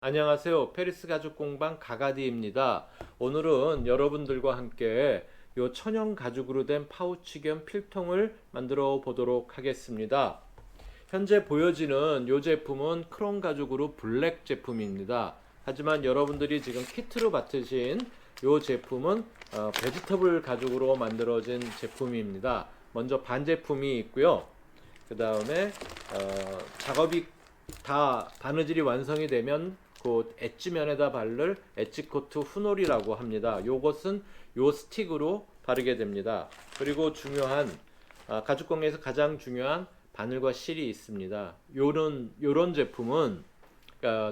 안녕하세요. 페리스 가죽 공방 가가디입니다. 오늘은 여러분들과 함께 요 천연 가죽으로 된 파우치 겸 필통을 만들어 보도록 하겠습니다. 현재 보여지는 요 제품은 크롬 가죽으로 블랙 제품입니다. 하지만 여러분들이 지금 키트로 맡으신 요 제품은 베지터블 가죽으로 만들어진 제품입니다. 먼저 반제품이 있고요. 그 다음에 작업이 다 바느질이 완성이 되면 그 엣지면에다 바를 엣지코트 후놀이라고 합니다. 요것은 요 스틱으로 바르게 됩니다. 그리고 중요한 가죽공예에서 가장 중요한 바늘과 실이 있습니다. 요런 제품은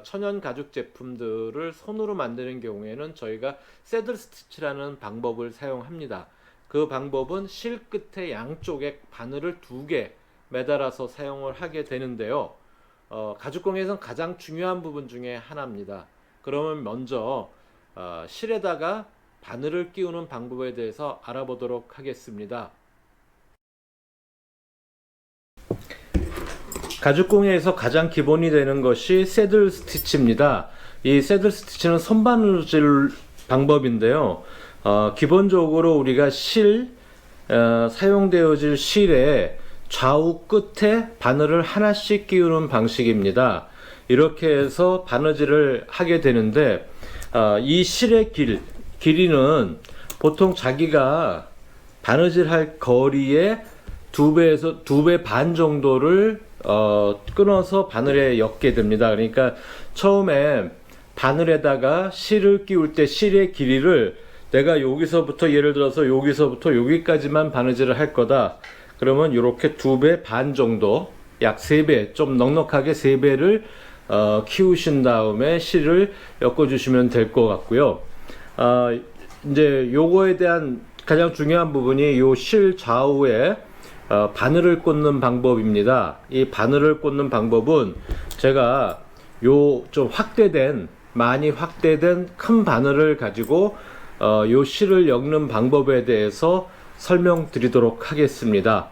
천연 가죽 제품들을 손으로 만드는 경우에는 저희가 새들 스티치라는 방법을 사용합니다. 그 방법은 실 끝에 양쪽에 바늘을 2개 매달아서 사용을 하게 되는데요. 가죽공예에서는 가장 중요한 부분 중에 하나입니다. 그러면 먼저 실에다가 바늘을 끼우는 방법에 대해서 알아보도록 하겠습니다. 가죽공예에서 가장 기본이 되는 것이 새들 스티치입니다. 이 새들 스티치는 손바느질 방법인데요. 기본적으로 우리가 사용되어질 실에 좌우 끝에 바늘을 하나씩 끼우는 방식입니다. 이렇게 해서 바느질을 하게 되는데 이 실의 길이는 보통 자기가 바느질할 거리의 2배에서 2배 반 정도를 끊어서 바늘에 엮게 됩니다. 그러니까 처음에 바늘에다가 실을 끼울 때 실의 길이를 내가 여기서부터 예를 들어서 여기서부터 여기까지만 바느질을 할 거다. 그러면 이렇게 2배 반 정도, 약 3배, 좀 넉넉하게 3배를 키우신 다음에 실을 엮어주시면 될 것 같고요. 이제 요거에 대한 가장 중요한 부분이 요 실 좌우에 바늘을 꽂는 방법입니다. 이 바늘을 꽂는 방법은 제가 요 좀 많이 확대된 큰 바늘을 가지고 요 실을 엮는 방법에 대해서 설명드리도록 하겠습니다.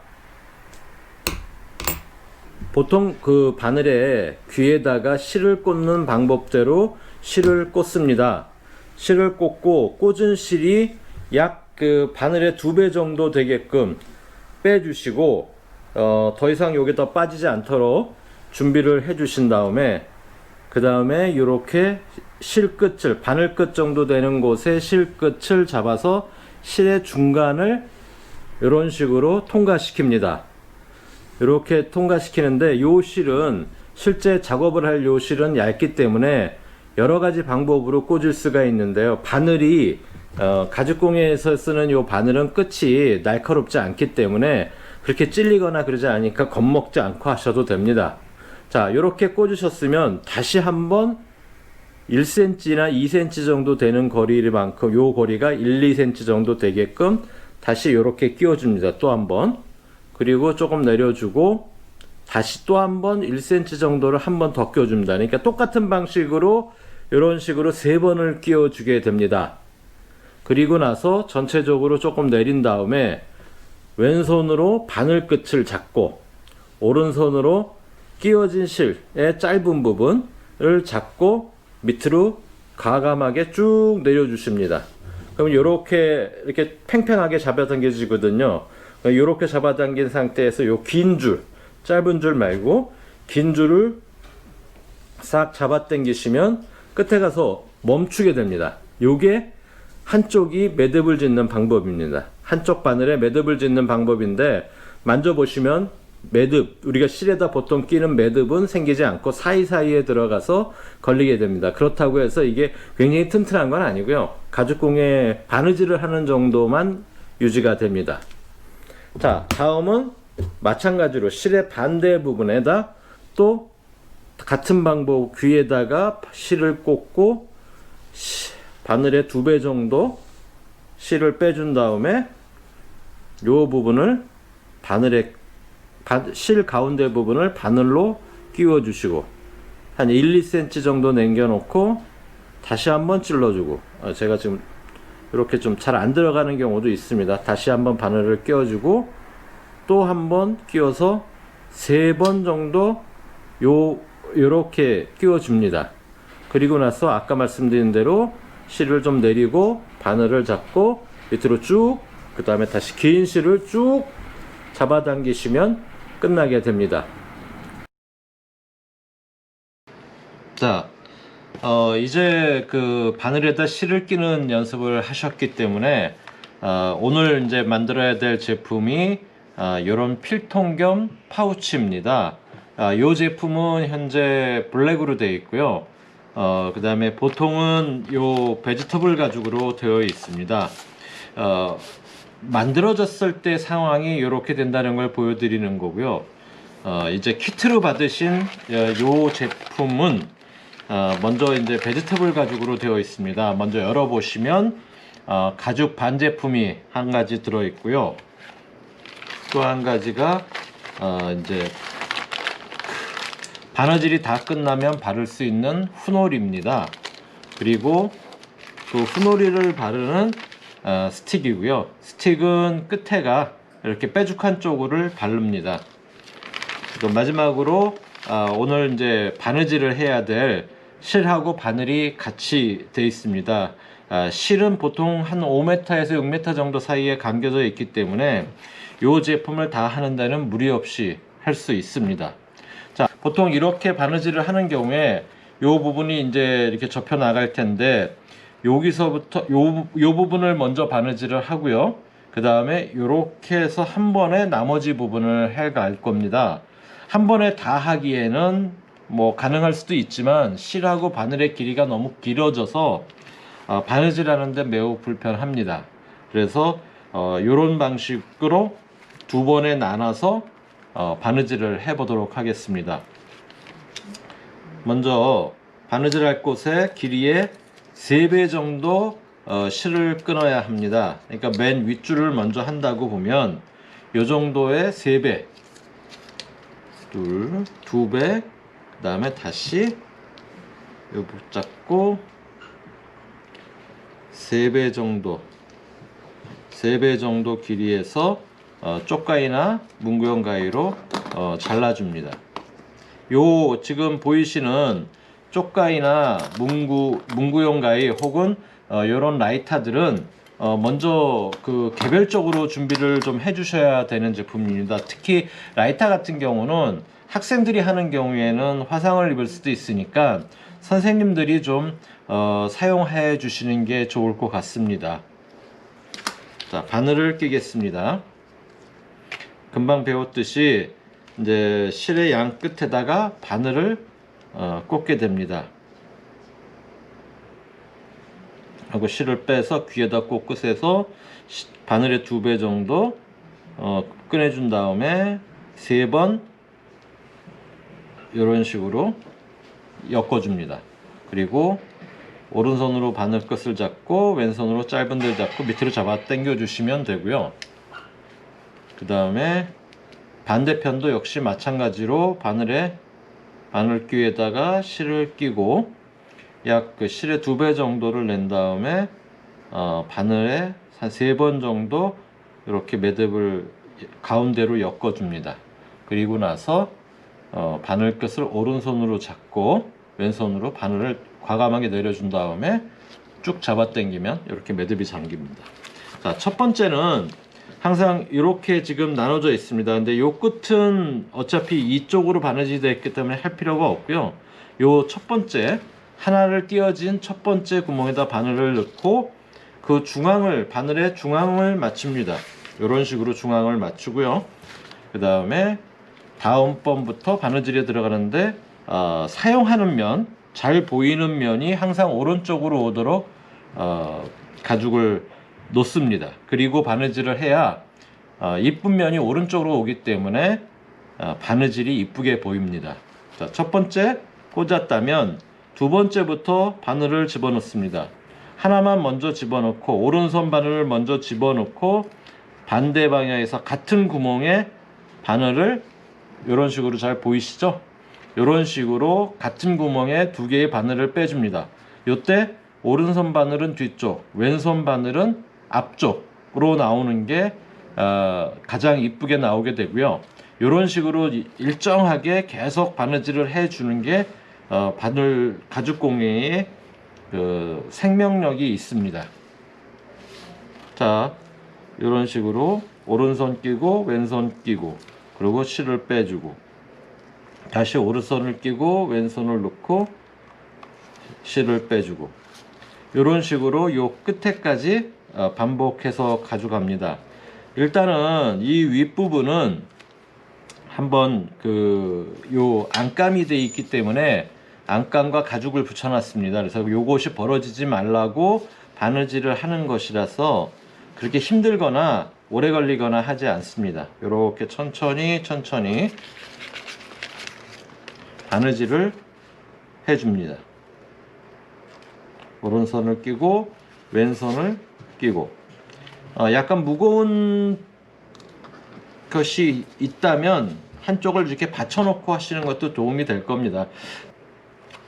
보통 그 바늘에 귀에다가 실을 꽂는 방법대로 실을 꽂습니다. 실을 꽂고 꽂은 실이 약 그 바늘의 2배 정도 되게끔 빼주시고 더 이상 여기다 빠지지 않도록 준비를 해 주신 다음에 그 다음에 이렇게 실끝을 바늘 끝 정도 되는 곳에 실끝을 잡아서 실의 중간을 이런 식으로 통과시킵니다. 이렇게 통과시키는데 요 실은 실제 작업을 할 요 실은 얇기 때문에 여러 가지 방법으로 꽂을 수가 있는데요. 바늘이 가죽공예에서 쓰는 요 바늘은 끝이 날카롭지 않기 때문에 그렇게 찔리거나 그러지 않으니까 겁먹지 않고 하셔도 됩니다. 자, 이렇게 꽂으셨으면 다시 한번 1cm나 2cm 정도 되는 거리만큼 요 거리가 1, 2cm 정도 되게끔 다시 이렇게 끼워줍니다. 또 한번. 그리고 조금 내려주고 다시 또 한번 1cm 정도를 한 번 더 끼워줍니다. 그러니까 똑같은 방식으로 이런 식으로 3번을 끼워주게 됩니다. 그리고 나서 전체적으로 조금 내린 다음에 왼손으로 바늘 끝을 잡고 오른손으로 끼워진 실의 짧은 부분을 잡고 밑으로 과감하게 쭉 내려주십니다. 그럼 이렇게 팽팽하게 잡아당겨지거든요. 이렇게 잡아당긴 상태에서 요 긴 줄, 짧은 줄 말고 긴 줄을 싹 잡아당기시면 끝에 가서 멈추게 됩니다. 요게 한쪽이 매듭을 짓는 방법입니다. 한쪽 바늘에 매듭을 짓는 방법인데 만져보시면 매듭, 우리가 실에다 보통 끼는 매듭은 생기지 않고 사이사이에 들어가서 걸리게 됩니다. 그렇다고 해서 이게 굉장히 튼튼한 건 아니고요. 가죽공예 바느질을 하는 정도만 유지가 됩니다. 자, 다음은 마찬가지로 실의 반대 부분에다 또 같은 방법 귀에다가 실을 꽂고 바늘의 2배 정도 실을 빼준 다음에 요 부분을 실 가운데 부분을 바늘로 끼워 주시고 한 1, 2cm 정도 남겨 놓고 다시 한번 찔러 주고 제가 지금 이렇게 좀 잘 안 들어가는 경우도 있습니다. 다시 한번 바늘을 끼워 주고 또 한번 끼워서 3번 정도 요렇게 끼워 줍니다. 그리고 나서 아까 말씀드린 대로 실을 좀 내리고 바늘을 잡고 밑으로 쭉, 그 다음에 다시 긴 실을 쭉 잡아당기시면 끝나게 됩니다. 자, 이제 그 바늘에다 실을 끼는 연습을 하셨기 때문에 오늘 이제 만들어야 될 제품이 이런 필통 겸 파우치입니다. 이 제품은 현재 블랙으로 되어 있고요. 그 다음에 보통은 요 베지터블 가죽으로 되어 있습니다. 만들어졌을 때 상황이 이렇게 된다는 걸 보여드리는 거고요. 이제 키트로 받으신 요 제품은 먼저 이제 베지터블 가죽으로 되어 있습니다. 먼저 열어보시면 가죽 반제품이 한 가지 들어 있고요. 또 한 가지가 이제 바느질이 다 끝나면 바를 수 있는 후놀이입니다. 그리고 그 후놀이를 바르는 스틱이고요. 스틱은 끝에가 이렇게 뾰족한 쪽을 바릅니다. 그리고 마지막으로 오늘 이제 바느질을 해야 될 실하고 바늘이 같이 되어 있습니다. 실은 보통 한 5m에서 6m 정도 사이에 감겨져 있기 때문에 이 제품을 다 하는 데는 무리 없이 할 수 있습니다. 자, 보통 이렇게 바느질을 하는 경우에 이 부분이 이제 이렇게 접혀 나갈 텐데 여기서부터 요 부분을 먼저 바느질을 하고요. 그 다음에 이렇게 해서 한 번에 나머지 부분을 해 갈 겁니다. 한 번에 다 하기에는 뭐 가능할 수도 있지만 실하고 바늘의 길이가 너무 길어져서 바느질 하는데 매우 불편합니다. 그래서 이런 방식으로 두 번에 나눠서 바느질을 해 보도록 하겠습니다. 먼저 바느질 할 곳에 길이의 3배 정도 실을 끊어야 합니다. 그러니까 맨 윗줄을 먼저 한다고 보면 이 정도의 3배, 2배, 그 다음에 다시 요 붙잡고 3배 정도, 3배 정도 길이에서 쪽가위나 문구용 가위로 잘라줍니다. 요 지금 보이시는 쪽가위나 문구용 가위 혹은 요런 라이터들은 먼저 그 개별적으로 준비를 좀 해주셔야 되는 제품입니다. 특히 라이터 같은 경우는 학생들이 하는 경우에는 화상을 입을 수도 있으니까 선생님들이 좀 사용해 주시는 게 좋을 것 같습니다. 자, 바늘을 끼겠습니다. 금방 배웠듯이 이제 실의 양 끝에다가 바늘을 꽂게 됩니다. 하고 실을 빼서 귀에다 꽂고 끝에서 바늘의 2배 정도 꺼내준 다음에 3번 이런 식으로 엮어줍니다. 그리고 오른손으로 바늘 끝을 잡고 왼손으로 짧은 데를 잡고 밑으로 잡아 당겨 주시면 되고요. 그 다음에 반대편도 역시 마찬가지로 바늘귀에다가 실을 끼고 약 그 실의 2배 정도를 낸 다음에 바늘에 한 3번 정도 이렇게 매듭을 가운데로 엮어 줍니다. 그리고 나서 바늘 끝을 오른손으로 잡고 왼손으로 바늘을 과감하게 내려준 다음에 쭉 잡아 당기면 이렇게 매듭이 잠깁니다. 자, 첫 번째는 항상 이렇게 지금 나눠져 있습니다. 근데 요 끝은 어차피 이쪽으로 바느질이 되어 있기 때문에 할 필요가 없고요. 요 첫 번째 하나를 띄어진 첫 번째 구멍에다 바늘을 넣고 그 중앙을 바늘의 중앙을 맞춥니다. 이런 식으로 중앙을 맞추고요. 그 다음에 다음 번부터 바느질에 들어가는데 사용하는 면, 잘 보이는 면이 항상 오른쪽으로 오도록 가죽을 놓습니다. 그리고 바느질을 해야 이쁜 면이 오른쪽으로 오기 때문에 바느질이 이쁘게 보입니다. 자, 첫 번째 꽂았다면 두 번째부터 바늘을 집어넣습니다. 하나만 먼저 집어넣고 오른손 바늘을 먼저 집어넣고 반대 방향에서 같은 구멍에 바늘을 이런 식으로 잘 보이시죠? 이런 식으로 같은 구멍에 2개의 바늘을 빼줍니다. 이때 오른손 바늘은 뒤쪽, 왼손 바늘은 앞쪽으로 나오는 게 가장 이쁘게 나오게 되고요. 이런 식으로 일정하게 계속 바느질을 해주는 게 바늘 가죽 공예에 그 생명력이 있습니다. 자, 이런 식으로 오른손 끼고 왼손 끼고, 그리고 실을 빼주고, 다시 오른손을 끼고 왼손을 넣고 실을 빼주고, 이런 식으로 요 끝에까지 반복해서 가져갑니다. 일단은 이 윗부분은 한번 요 안감이 되어 있기 때문에 안감과 가죽을 붙여놨습니다. 그래서 요것이 벌어지지 말라고 바느질을 하는 것이라서 그렇게 힘들거나 오래 걸리거나 하지 않습니다. 이렇게 천천히 바느질을 해줍니다. 오른손을 끼고 왼손을 끼고, 약간 무거운 것이 있다면 한쪽을 이렇게 받쳐놓고 하시는 것도 도움이 될 겁니다.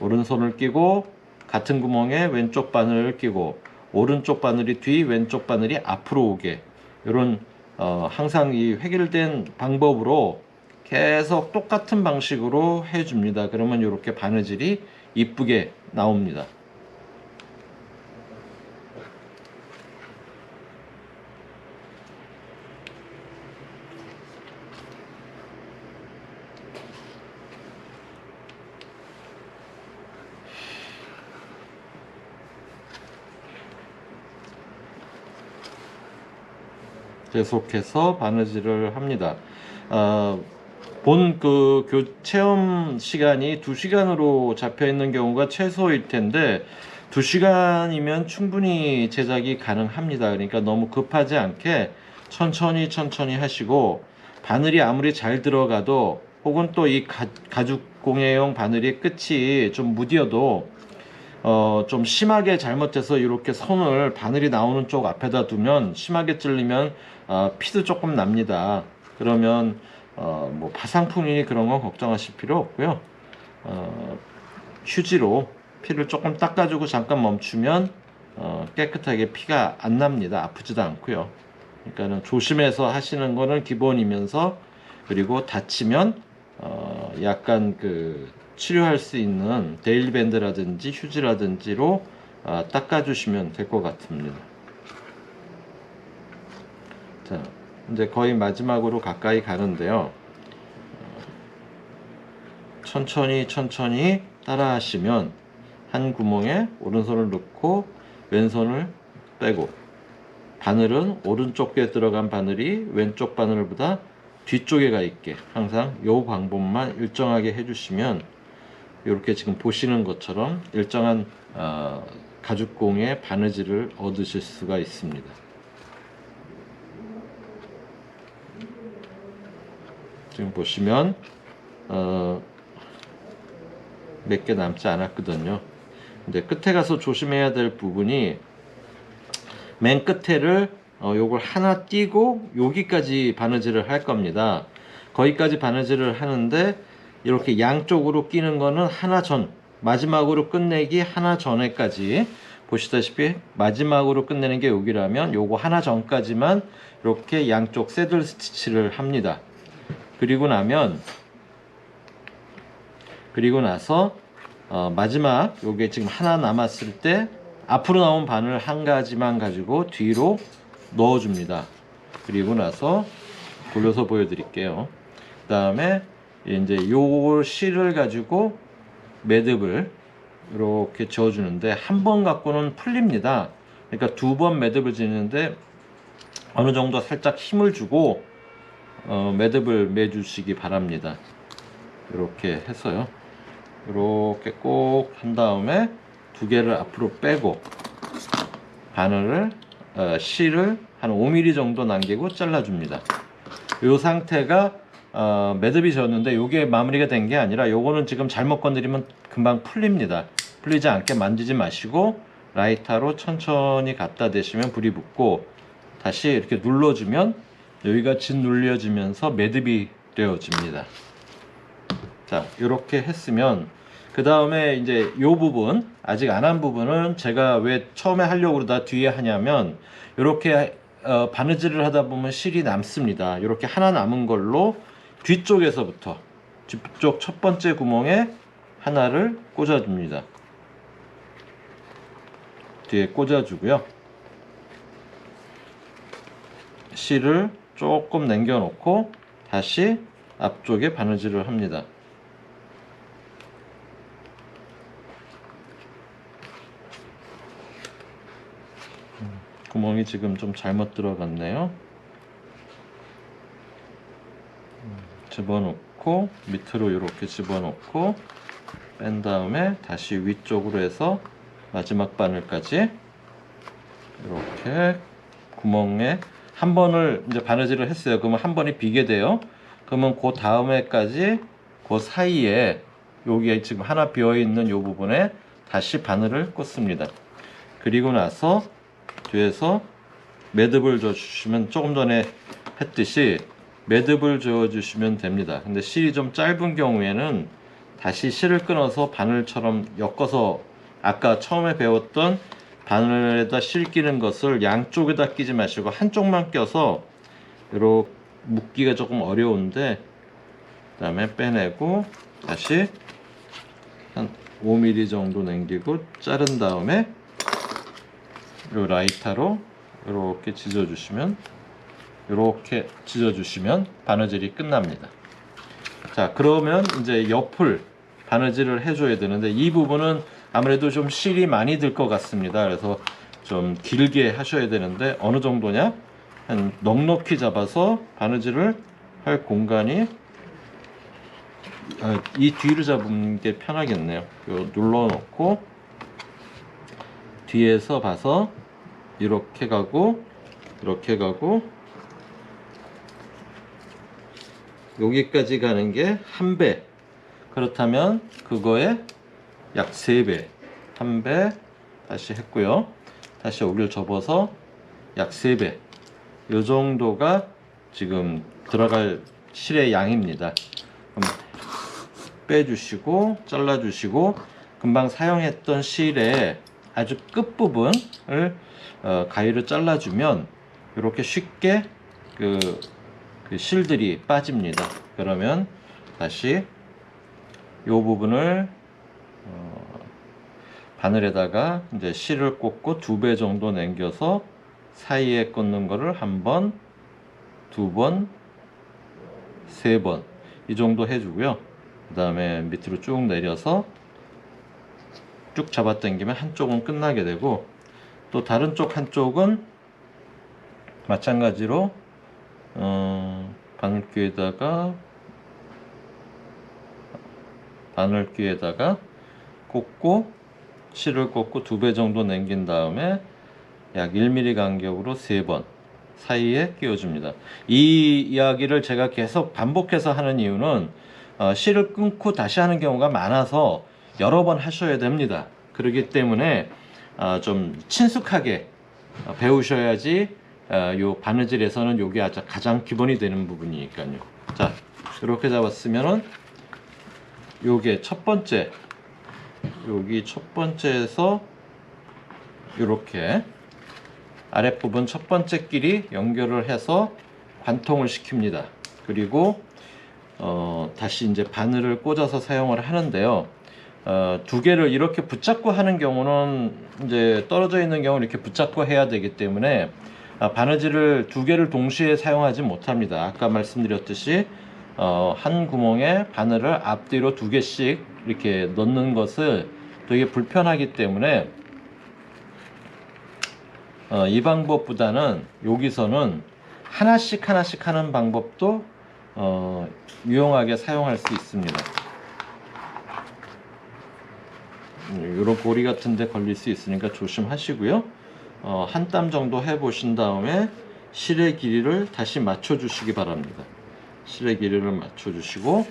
오른손을 끼고 같은 구멍에 왼쪽 바늘을 끼고, 오른쪽 바늘이 뒤, 왼쪽 바늘이 앞으로 오게, 이런 항상 이 획일된 방법으로 계속 똑같은 방식으로 해줍니다. 그러면 이렇게 바느질이 이쁘게 나옵니다. 계속해서 바느질을 합니다. 본 체험 시간이 2시간으로 잡혀 있는 경우가 최소일 텐데 2시간이면 충분히 제작이 가능합니다. 그러니까 너무 급하지 않게 천천히 하시고, 바늘이 아무리 잘 들어가도, 혹은 또 이 가죽 공예용 바늘이 끝이 좀 무뎌도 좀 심하게 잘못해서 이렇게 손을 바늘이 나오는 쪽 앞에다 두면 심하게 찔리면 피도 조금 납니다. 그러면 뭐 파상풍이니 그런 건 걱정하실 필요 없고요. 휴지로 피를 조금 닦아주고 잠깐 멈추면 깨끗하게 피가 안 납니다. 아프지도 않고요. 그러니까는 조심해서 하시는 거는 기본이면서, 그리고 다치면 약간 치료할 수 있는 데일밴드라든지 휴지라든지로 닦아주시면 될 것 같습니다. 자, 이제 거의 마지막으로 가까이 가는데요. 천천히 따라 하시면 한 구멍에 오른손을 넣고 왼손을 빼고, 바늘은 오른쪽에 들어간 바늘이 왼쪽 바늘보다 뒤쪽에 가 있게 항상 요 방법만 일정하게 해주시면, 이렇게 지금 보시는 것처럼 일정한 가죽공예 바느질을 얻으실 수가 있습니다. 지금 보시면 몇 개 남지 않았거든요. 근데 끝에 가서 조심해야 될 부분이, 맨 끝에를 요걸 하나 띄고 여기까지 바느질을 할 겁니다. 거기까지 바느질을 하는데 이렇게 양쪽으로 끼는 거는 하나 전, 마지막으로 끝내기 하나 전에까지, 보시다시피 마지막으로 끝내는 게 여기라면 요거 하나 전까지만 이렇게 양쪽 새들 스티치를 합니다. 그리고 나서 마지막 요게 지금 하나 남았을 때 앞으로 나온 바늘 한 가지만 가지고 뒤로 넣어줍니다. 그리고 나서 돌려서 보여드릴게요. 그 다음에 이제 요 실을 가지고 매듭을 이렇게 지어주는데, 한 번 갖고는 풀립니다. 그러니까 2번 매듭을 지는데 어느 정도 살짝 힘을 주고 매듭을 매주시기 바랍니다. 이렇게 해서요. 이렇게 꼭 한 다음에 2개를 앞으로 빼고 바늘을 실을 한 5mm 정도 남기고 잘라줍니다. 이 상태가 매듭이 졌는데, 요게 마무리가 된 게 아니라 요거는 지금 잘못 건드리면 금방 풀립니다. 풀리지 않게 만지지 마시고 라이터로 천천히 갖다 대시면 불이 붙고, 다시 이렇게 눌러주면 여기가 짓눌려지면서 매듭이 되어집니다. 자, 이렇게 했으면 그 다음에 이제 요 부분, 아직 안 한 부분은 제가 왜 처음에 하려고 그러다 뒤에 하냐면, 이렇게 바느질을 하다 보면 실이 남습니다. 이렇게 하나 남은 걸로 뒤쪽에서부터, 뒤쪽 첫 번째 구멍에 하나를 꽂아줍니다. 뒤에 꽂아주고요. 실을 조금 남겨놓고 다시 앞쪽에 바느질을 합니다. 구멍이 지금 좀 잘못 들어갔네요. 집어넣고 밑으로 이렇게 집어넣고 뺀 다음에 다시 위쪽으로 해서 마지막 바늘까지 이렇게 구멍에 한 번을 이제 바느질을 했어요. 그러면 한 번이 비게 돼요. 그러면 그 다음에까지 그 사이에 여기 지금 하나 비어 있는 이 부분에 다시 바늘을 꽂습니다. 그리고 나서 뒤에서 매듭을 줘 주시면 조금 전에 했듯이 매듭을 줘 주시면 됩니다. 근데 실이 좀 짧은 경우에는 다시 실을 끊어서 바늘처럼 엮어서 아까 처음에 배웠던 바늘에다 실 끼는 것을 양쪽에다 끼지 마시고 한쪽만 껴서 이렇게 묶기가 조금 어려운데 그 다음에 빼내고 다시 한 5mm 정도 남기고 자른 다음에 이 라이터로 이렇게 찢어주시면 바느질이 끝납니다. 자, 그러면 이제 옆을 바느질을 해줘야 되는데 이 부분은 아무래도 좀 실이 많이 들 것 같습니다. 그래서 좀 길게 하셔야 되는데 어느 정도냐? 한 넉넉히 잡아서 바느질을 할 공간이 이 뒤로 잡는 게 편하겠네요. 눌러놓고 뒤에서 봐서 이렇게 가고 여기까지 가는 게 1배. 그렇다면 그거에 약 3배. 1배 다시 했고요. 다시 여기를 접어서 약 3배. 이 정도가 지금 들어갈 실의 양입니다. 그럼 빼주시고 잘라주시고 금방 사용했던 실의 아주 끝부분을 가위로 잘라주면 이렇게 쉽게 그 실들이 빠집니다. 그러면 다시 이 부분을 바늘에다가 이제 실을 꽂고 2배 정도 남겨서 사이에 꽂는 거를 1번, 2번, 3번 이 정도 해주고요. 그 다음에 밑으로 쭉 내려서 쭉 잡아당기면 한쪽은 끝나게 되고 또 다른 쪽 한쪽은 마찬가지로 바늘귀에다가 꽂고 실을 꽂고 2배 정도 남긴 다음에 약 1mm 간격으로 3번 사이에 끼워줍니다. 이 이야기를 제가 계속 반복해서 하는 이유는 실을 끊고 다시 하는 경우가 많아서 여러 번 하셔야 됩니다. 그렇기 때문에 좀 친숙하게 배우셔야지 요 바느질에서는 요게 가장 기본이 되는 부분이니까요. 자, 이렇게 잡았으면은 요게 첫 번째, 여기 첫 번째에서 이렇게 아랫부분 첫 번째 끼리 연결을 해서 관통을 시킵니다. 그리고 다시 이제 바늘을 꽂아서 사용을 하는데요. 2개를 이렇게 붙잡고 하는 경우는 이제 떨어져 있는 경우는 이렇게 붙잡고 해야 되기 때문에 바느질을 2개를 동시에 사용하지 못합니다. 아까 말씀드렸듯이 한 구멍에 바늘을 앞뒤로 2개씩 이렇게 넣는 것을 되게 불편하기 때문에 이 방법보다는 여기서는 하나씩 하는 방법도 유용하게 사용할 수 있습니다. 이런 고리 같은 데 걸릴 수 있으니까 조심하시고요. 한 땀 정도 해 보신 다음에 실의 길이를 다시 맞춰 주시기 바랍니다. 실의 길이를 맞춰 주시고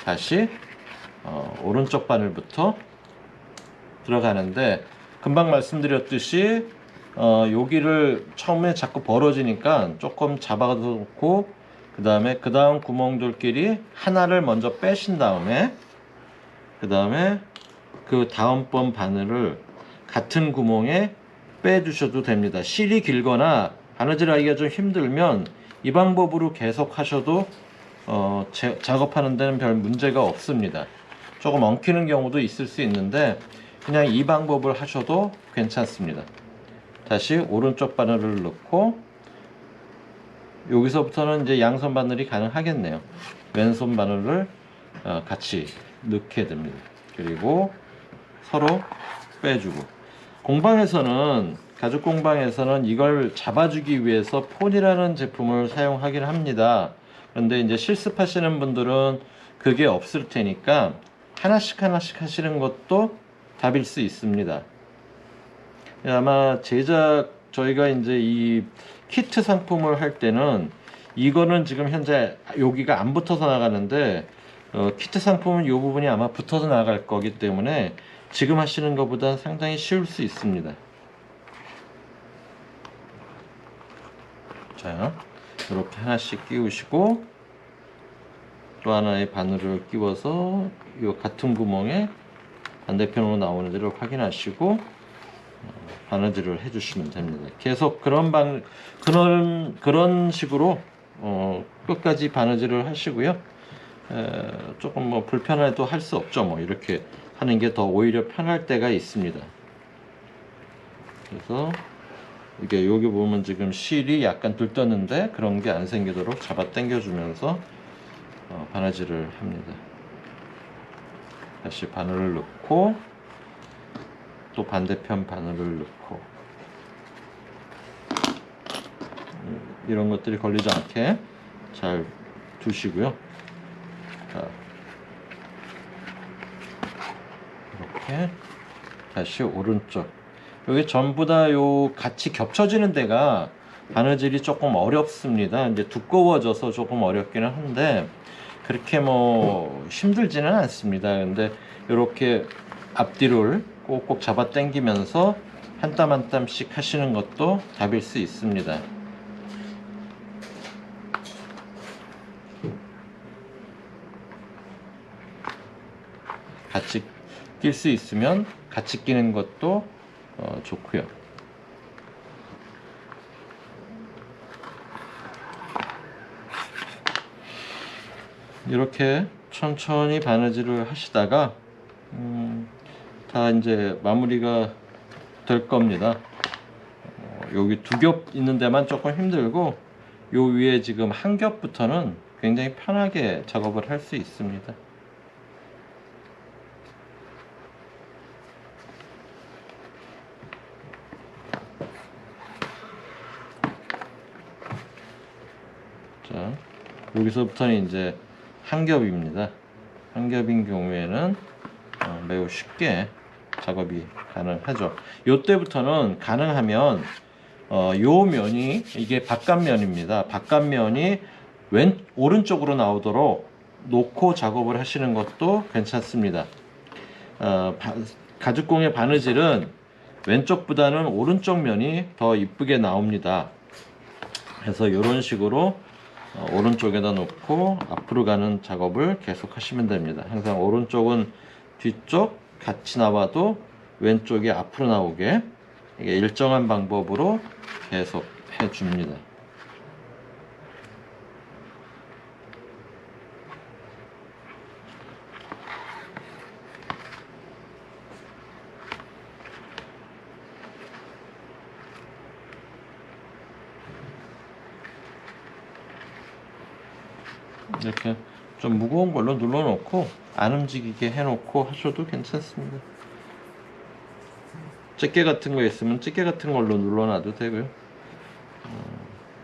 다시 오른쪽 바늘부터 들어가는데 금방 말씀드렸듯이 여기를 처음에 자꾸 벌어지니까 조금 잡아놓고 그 다음 구멍들끼리 하나를 먼저 빼신 다음에 그 다음번 바늘을 같은 구멍에 빼주셔도 됩니다. 실이 길거나 바느질 하기가 좀 힘들면 이 방법으로 계속 하셔도 작업하는 데는 별 문제가 없습니다. 조금 엉키는 경우도 있을 수 있는데 그냥 이 방법을 하셔도 괜찮습니다. 다시 오른쪽 바늘을 넣고 여기서부터는 이제 양손 바늘이 가능하겠네요. 왼손 바늘을 같이 넣게 됩니다. 그리고 서로 빼주고, 공방에서는, 가죽 공방에서는 이걸 잡아주기 위해서 폰이라는 제품을 사용하긴 합니다. 그런데 이제 실습하시는 분들은 그게 없을 테니까 하나씩 하나씩 하시는 것도 답일 수 있습니다. 아마 저희가 이제 이 키트 상품을 할 때는 이거는 지금 현재 여기가 안 붙어서 나가는데 키트 상품은 이 부분이 아마 붙어서 나갈 거기 때문에 지금 하시는 것보다 상당히 쉬울 수 있습니다. 자, 이렇게 하나씩 끼우시고 또 하나의 바늘을 끼워서 이 같은 구멍에 반대편으로 나오는지를 확인하시고 바느질을 해주시면 됩니다. 계속 그런 식으로 끝까지 바느질을 하시고요. 조금 뭐 불편해도 할 수 없죠. 뭐 이렇게 하는 게 더 오히려 편할 때가 있습니다. 그래서 이게 여기 보면 지금 실이 약간 들떴는데 그런 게 안 생기도록 잡아 당겨주면서 바느질을 합니다. 다시 바늘을 넣고 또 반대편 바늘을 넣고 이런 것들이 걸리지 않게 잘 두시고요. 자, 이렇게 다시 오른쪽, 여기 전부 다 요 같이 겹쳐지는 데가 바느질이 조금 어렵습니다. 이제 두꺼워져서 조금 어렵기는 한데 그렇게 뭐 힘들지는 않습니다. 근데 이렇게 앞뒤를 꼭꼭 잡아 당기면서 한 땀 한 땀씩 하시는 것도 답일 수 있습니다. 같이 낄 수 있으면 같이 끼는 것도 좋고요. 이렇게 천천히 바느질을 하시다가 다 이제 마무리가 될 겁니다. 여기 두 겹 있는 데만 조금 힘들고 요 위에 지금 한 겹부터는 굉장히 편하게 작업을 할 수 있습니다. 자, 여기서부터는 이제 한 겹입니다. 한 겹인 경우에는 매우 쉽게 작업이 가능하죠. 요때부터는 가능하면 요 면이, 이게 바깥면입니다. 바깥면이 오른쪽으로 나오도록 놓고 작업을 하시는 것도 괜찮습니다. 가죽공예 바느질은 왼쪽보다는 오른쪽 면이 더 이쁘게 나옵니다. 그래서 이런 식으로 오른쪽에다 놓고 앞으로 가는 작업을 계속 하시면 됩니다. 항상 오른쪽은 뒤쪽 같이 나와도 왼쪽이 앞으로 나오게 이게 일정한 방법으로 계속 해줍니다. 이렇게 좀 무거운 걸로 눌러놓고 안 움직이게 해놓고 하셔도 괜찮습니다. 집게 같은 거 있으면 집게 같은 걸로 눌러놔도 되고요.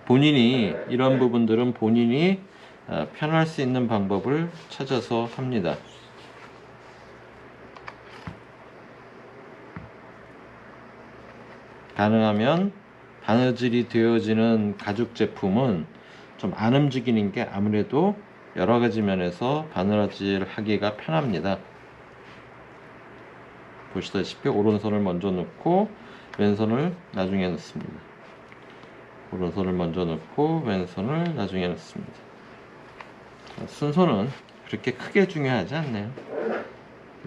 본인이 이런 부분들은 본인이 편할 수 있는 방법을 찾아서 합니다. 가능하면 바느질이 되어지는 가죽 제품은 좀 안 움직이는 게 아무래도 여러 가지 면에서 바느질 하기가 편합니다. 보시다시피 오른손을 먼저 넣고 왼손을 나중에 넣습니다. 오른손을 먼저 넣고 왼손을 나중에 넣습니다. 순서는 그렇게 크게 중요하지 않네요.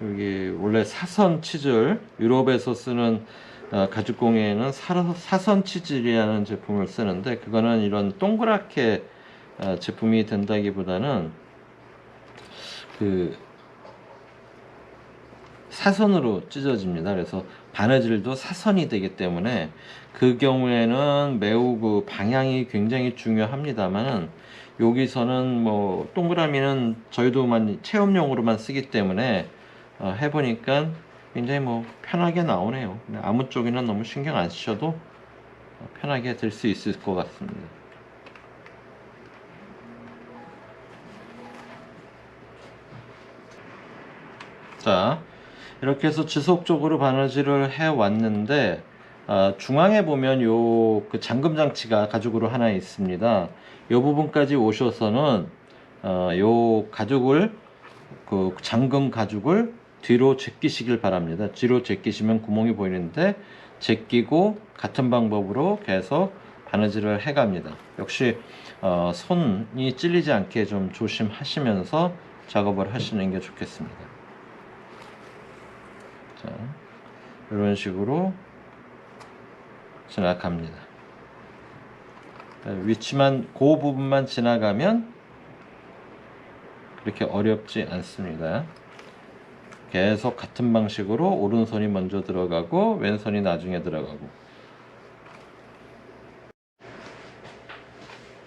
여기 원래 사선 치질, 유럽에서 쓰는 가죽공예에는 사선 치질이라는 제품을 쓰는데 그거는 이런 동그랗게 제품이 된다기보다는 그 사선으로 찢어집니다. 그래서 바느질도 사선이 되기 때문에 그 경우에는 매우 그 방향이 굉장히 중요합니다만은 여기서는 뭐 동그라미는 저희도만 체험용으로만 쓰기 때문에 해보니까 굉장히 뭐 편하게 나오네요. 아무 쪽이나 너무 신경 안 쓰셔도 편하게 들 수 있을 것 같습니다. 자, 이렇게 해서 지속적으로 바느질을 해 왔는데 중앙에 보면 요 그 잠금 장치가 가죽으로 하나 있습니다. 요 부분까지 오셔서는 요 가죽을 그 잠금 가죽을 뒤로 제끼시길 바랍니다. 뒤로 제끼시면 구멍이 보이는데 제끼고 같은 방법으로 계속 바느질을 해 갑니다. 역시 손이 찔리지 않게 좀 조심하시면서 작업을 하시는 게 좋겠습니다. 자, 이런 식으로 지나갑니다. 위치만 그 부분만 지나가면 그렇게 어렵지 않습니다. 계속 같은 방식으로 오른손이 먼저 들어가고 왼손이 나중에 들어가고.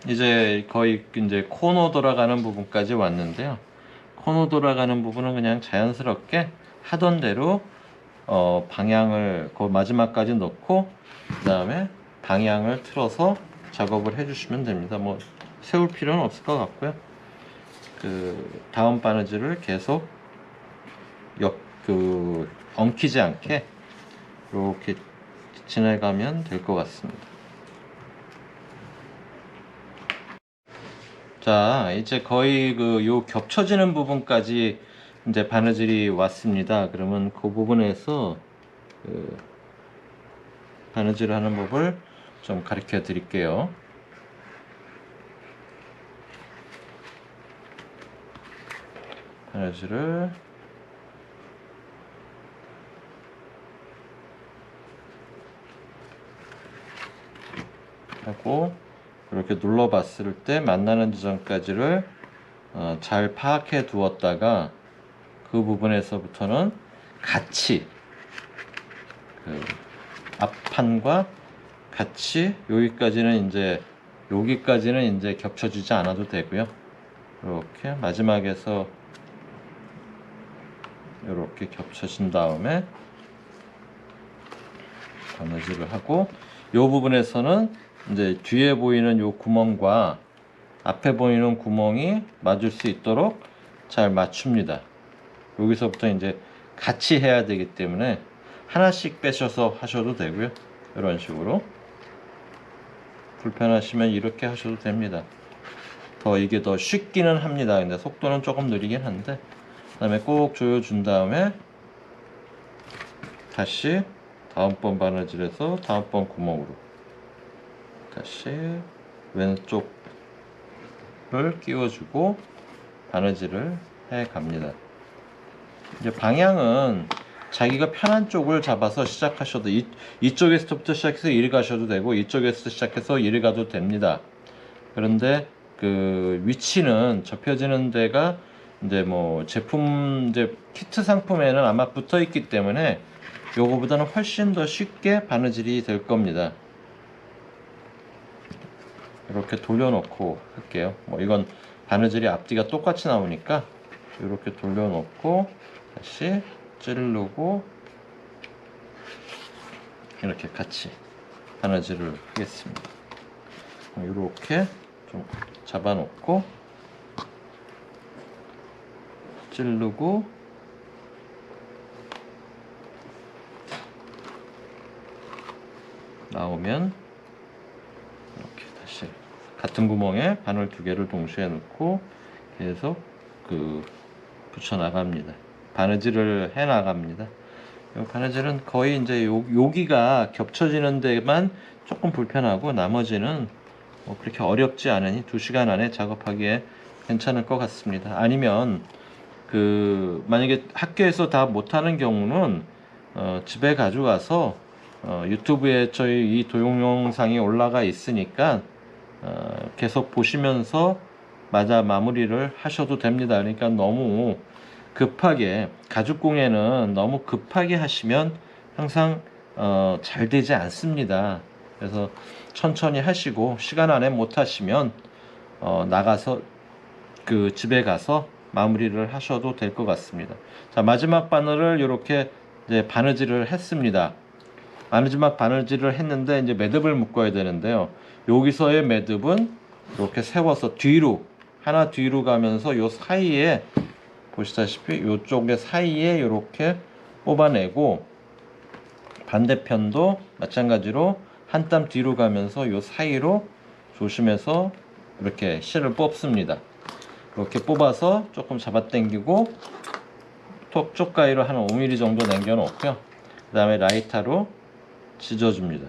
이제 거의 이제 코너 돌아가는 부분까지 왔는데요. 코너 돌아가는 부분은 그냥 자연스럽게 하던 대로 방향을 그 마지막까지 넣고 그 다음에 방향을 틀어서 작업을 해주시면 됩니다. 뭐 세울 필요는 없을 것 같고요. 그 다음 바느질을 계속 엉키지 않게 이렇게 지나가면 될 것 같습니다. 자, 이제 거의 요 겹쳐지는 부분까지 이제 바느질이 왔습니다. 그러면 그 부분에서 바느질을 하는 법을 좀 가르쳐 드릴게요. 바느질을 하고 이렇게 눌러 봤을 때 만나는 지점까지를 잘 파악해 두었다가 그 부분에서부터는 같이 그 앞판과 같이 여기까지는 이제 겹쳐지지 않아도 되고요. 이렇게 마지막에서 이렇게 겹쳐진 다음에 바느질을 하고 이 부분에서는 이제 뒤에 보이는 요 구멍과 앞에 보이는 구멍이 맞을 수 있도록 잘 맞춥니다. 여기서부터 이제 같이 해야 되기 때문에 하나씩 빼셔서 하셔도 되고요. 이런 식으로 불편하시면 이렇게 하셔도 됩니다. 이게 더 쉽기는 합니다. 근데 속도는 조금 느리긴 한데 그 다음에 꼭 조여준 다음에 다시 다음번 바느질에서 다음번 구멍으로 다시 왼쪽을 끼워주고 바느질을 해 갑니다. 이제 방향은 자기가 편한 쪽을 잡아서 시작하셔도 이쪽에서부터 시작해서 이리 가셔도 되고 이쪽에서 시작해서 이리 가도 됩니다. 그런데 그 위치는 접혀지는 데가 이제 뭐 제품 이제 키트 상품에는 아마 붙어 있기 때문에 요거보다는 훨씬 더 쉽게 바느질이 될 겁니다. 이렇게 돌려놓고 할게요. 뭐 이건 바느질이 앞뒤가 똑같이 나오니까 이렇게 돌려놓고 다시 찌르고 이렇게 같이 바느질을 하겠습니다. 이렇게 좀 잡아놓고 찌르고 나오면 이렇게 다시 같은 구멍에 바늘 두 개를 동시에 넣고 계속 붙여 나갑니다. 바느질을 해 나갑니다. 바느질은 거의 이제 여기가 겹쳐지는 데만 조금 불편하고 나머지는 뭐 그렇게 어렵지 않으니 2시간 안에 작업하기에 괜찮을 것 같습니다. 아니면 만약에 학교에서 다 못하는 경우는 집에 가져가서 유튜브에 저희 이 도용 영상이 올라가 있으니까 계속 보시면서 마무리를 하셔도 됩니다. 그러니까 너무 급하게 가죽공예는 너무 급하게 하시면 항상 잘 되지 않습니다. 그래서 천천히 하시고 시간 안에 못 하시면 나가서 그 집에 가서 마무리를 하셔도 될 것 같습니다. 자, 마지막 바늘을 이렇게 이제 바느질을 했습니다. 마지막 바느질을 했는데 이제 매듭을 묶어야 되는데요. 여기서의 매듭은 이렇게 세워서 뒤로 하나 뒤로 가면서 요 사이에 보시다시피 요쪽의 사이에 이렇게 뽑아내고 반대편도 마찬가지로 한 땀 뒤로 가면서 요 사이로 조심해서 이렇게 실을 뽑습니다. 이렇게 뽑아서 조금 잡아당기고 톡 쪽가위로 한 5mm 정도 남겨 놓고요. 그 다음에 라이터로 지져줍니다.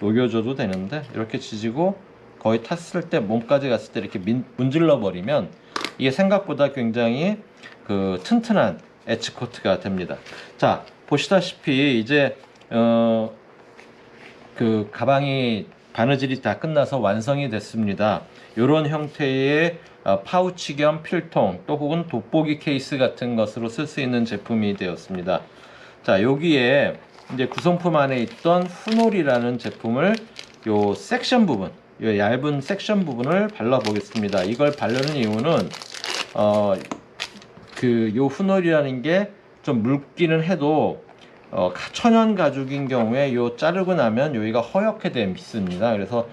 녹여줘도 되는데 이렇게 지지고 거의 탔을 때 몸까지 갔을 때 이렇게 문질러 버리면 이게 생각보다 굉장히 그 튼튼한 엣지 코트가 됩니다. 자, 보시다시피 이제 그 가방이 바느질이 다 끝나서 완성이 됐습니다. 이런 형태의 파우치 겸 필통 또 혹은 돋보기 케이스 같은 것으로 쓸 수 있는 제품이 되었습니다. 자, 여기에 이제 구성품 안에 있던 후놀이라는 제품을 요 섹션 부분, 요 얇은 섹션 부분을 발라 보겠습니다. 이걸 바르는 이유는 그 요 후놀이라는 게 좀 묽기는 해도 천연 가죽인 경우에 요 자르고 나면 여기가 허옇게 됩니다. 그래서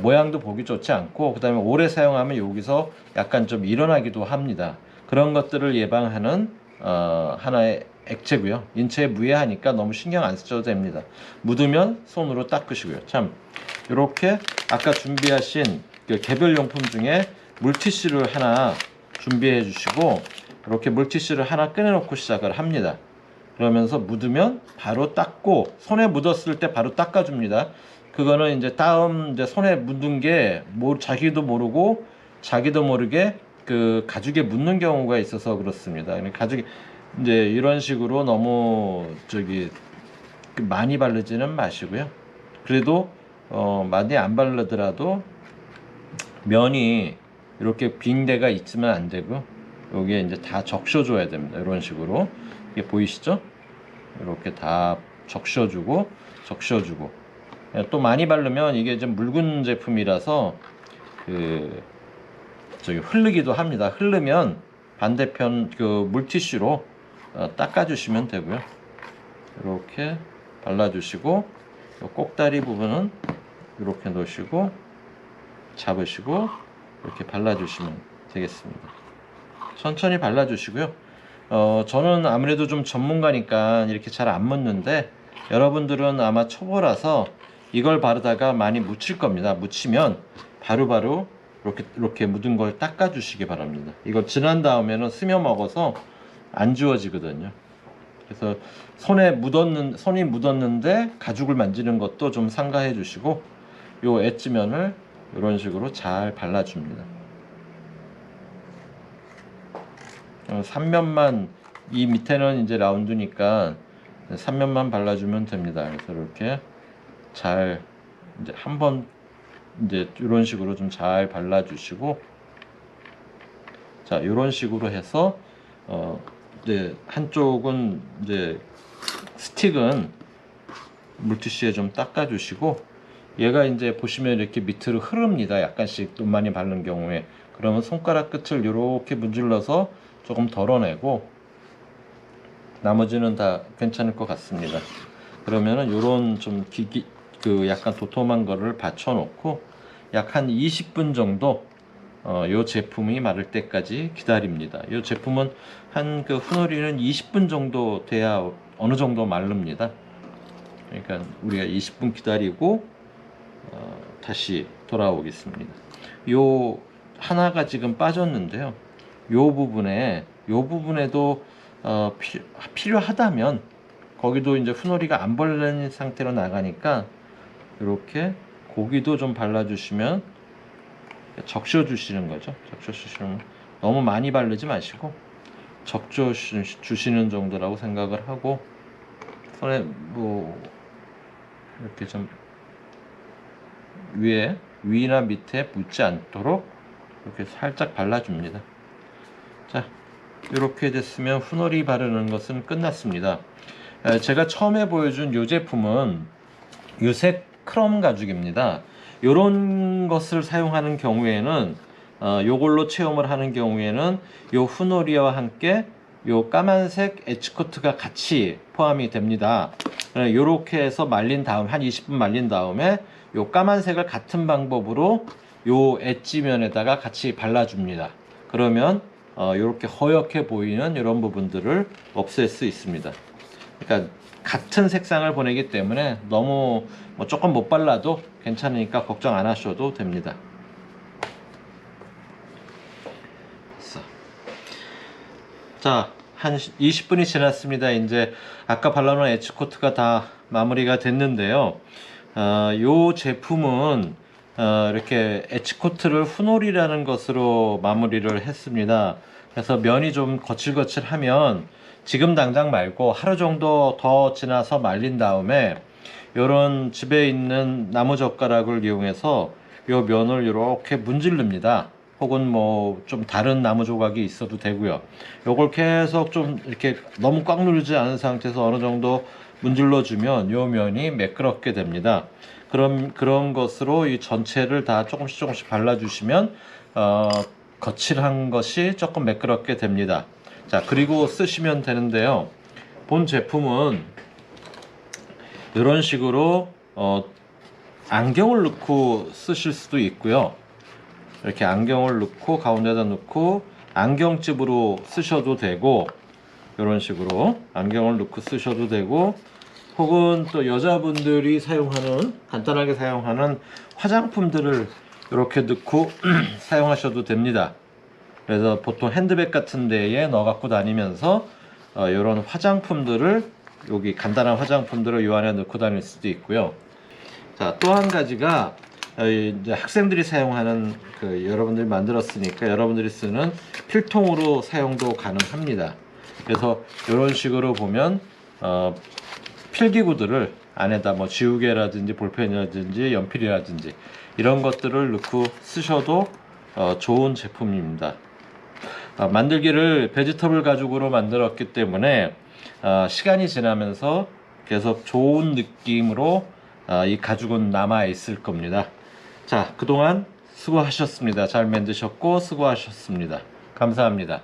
모양도 보기 좋지 않고 그 다음에 오래 사용하면 여기서 약간 좀 일어나기도 합니다. 그런 것들을 예방하는 하나의 액체고요. 인체에 무해하니까 너무 신경 안 쓰셔도 됩니다. 묻으면 손으로 닦으시고요. 참 이렇게 아까 준비하신 그 개별 용품 중에 물티슈를 하나 준비해 주시고 이렇게 물티슈를 하나 꺼내 놓고 시작을 합니다. 그러면서 묻으면 바로 닦고 손에 묻었을 때 바로 닦아줍니다. 그거는 이제 다음 이제 손에 묻은 게 자기도 모르고 자기도 모르게 그 가죽에 묻는 경우가 있어서 그렇습니다. 가죽이 이제 이런 식으로 너무 많이 바르지는 마시고요. 그래도 많이 안 바르더라도 면이 이렇게 빈 데가 있으면 안 되고 여기에 이제 다 적셔줘야 됩니다. 이런 식으로 이게 보이시죠? 이렇게 다 적셔주고 또 많이 바르면 이게 좀 묽은 제품이라서 흐르기도 합니다. 흐르면 반대편 그 물티슈로 닦아주시면 되고요. 이렇게 발라주시고 꼭다리 부분은 이렇게 놓으시고 잡으시고 이렇게 발라주시면 되겠습니다. 천천히 발라주시고요. 저는 아무래도 좀 전문가니까 이렇게 잘 안 묻는데 여러분들은 아마 초보라서 이걸 바르다가 많이 묻힐 겁니다. 묻히면 바로바로 이렇게 묻은 걸 닦아주시기 바랍니다. 이걸 지난 다음에는 스며 먹어서 안 지워지거든요. 그래서 손이 묻었는데 가죽을 만지는 것도 좀 삼가해 주시고 요 엣지면을 이런 식으로 잘 발라줍니다. 3면만 이 밑에는 이제 라운드니까 3면만 발라주면 됩니다. 그래서 이렇게 잘 이제 한번 이제 이런 식으로 좀 잘 발라주시고 자 이런 식으로 해서 이제 한쪽은 이제 스틱은 물티슈에 좀 닦아주시고 얘가 이제 보시면 이렇게 밑으로 흐릅니다. 약간씩 돈 많이 바른 경우에 그러면 손가락 끝을 이렇게 문질러서 조금 덜어내고 나머지는 다 괜찮을 것 같습니다. 그러면은 요런 좀 약간 도톰한 거를 받쳐 놓고 약 한 20분 정도 요 제품이 마를 때까지 기다립니다. 요 제품은 한 그 후놀이는 20분 정도 돼야 어느 정도 마릅니다. 그러니까 우리가 20분 기다리고 다시 돌아오겠습니다. 요 하나가 지금 빠졌는데요. 요 부분에도 필요하다면 거기도 이제 후놀이가 안 벌린 상태로 나가니까 이렇게 고기도 좀 발라주시면 적셔주시는 거죠. 적셔주시면 너무 많이 바르지 마시고 적셔주시는 정도라고 생각을 하고 손에 뭐 이렇게 좀 위나 밑에 묻지 않도록 이렇게 살짝 발라줍니다. 자, 이렇게 됐으면 후놀이 바르는 것은 끝났습니다. 제가 처음에 보여준 이 제품은 유색 크롬 가죽입니다. 이런 것을 사용하는 경우에는 요걸로 체험을 하는 경우에는 요 후놀이와 함께 요 까만색 에치코트가 같이 포함이 됩니다. 요렇게 해서 말린 다음 한 20분 말린 다음에 요 까만색을 같은 방법으로 요 엣지면에다가 같이 발라줍니다. 그러면 요렇게 허옇게 보이는 이런 부분들을 없앨 수 있습니다. 그러니까 같은 색상을 보내기 때문에 너무 뭐 조금 못 발라도 괜찮으니까 걱정 안 하셔도 됩니다. 자, 한 20분이 지났습니다. 이제 아까 발라놓은 에치코트가 다 마무리가 됐는데요. 요 제품은 이렇게 에치코트를 후놀이라는 것으로 마무리를 했습니다. 그래서 면이 좀 거칠거칠하면 지금 당장 말고 하루 정도 더 지나서 말린 다음에 요런 집에 있는 나무젓가락을 이용해서 요 면을 이렇게 문지릅니다. 혹은 뭐 좀 다른 나무 조각이 있어도 되고요. 요걸 계속 좀 이렇게 너무 꽉 누르지 않은 상태에서 어느 정도 문질러 주면 요 면이 매끄럽게 됩니다. 그런 것으로 이 전체를 다 조금씩 발라주시면 거칠한 것이 조금 매끄럽게 됩니다. 자, 그리고 쓰시면 되는데요. 본 제품은 이런 식으로 안경을 넣고 쓰실 수도 있고요. 이렇게 안경을 넣고 가운데다 넣고 안경집으로 쓰셔도 되고, 이런 식으로 안경을 넣고 쓰셔도 되고, 혹은 또 여자분들이 사용하는 간단하게 사용하는 화장품들을 이렇게 넣고 사용하셔도 됩니다. 그래서 보통 핸드백 같은 데에 넣어 갖고 다니면서 이런 화장품들을 여기 간단한 화장품들을 이 안에 넣고 다닐 수도 있고요. 자, 또 한 가지가 이제 학생들이 사용하는 여러분들이 만들었으니까 여러분들이 쓰는 필통으로 사용도 가능합니다. 그래서 이런 식으로 보면 필기구들을 안에다 뭐 지우개라든지 볼펜이라든지 연필이라든지 이런 것들을 넣고 쓰셔도 좋은 제품입니다. 만들기를 베지터블 가죽으로 만들었기 때문에 시간이 지나면서 계속 좋은 느낌으로 이 가죽은 남아 있을 겁니다. 자, 그동안 수고하셨습니다. 잘 만드셨고 수고하셨습니다. 감사합니다.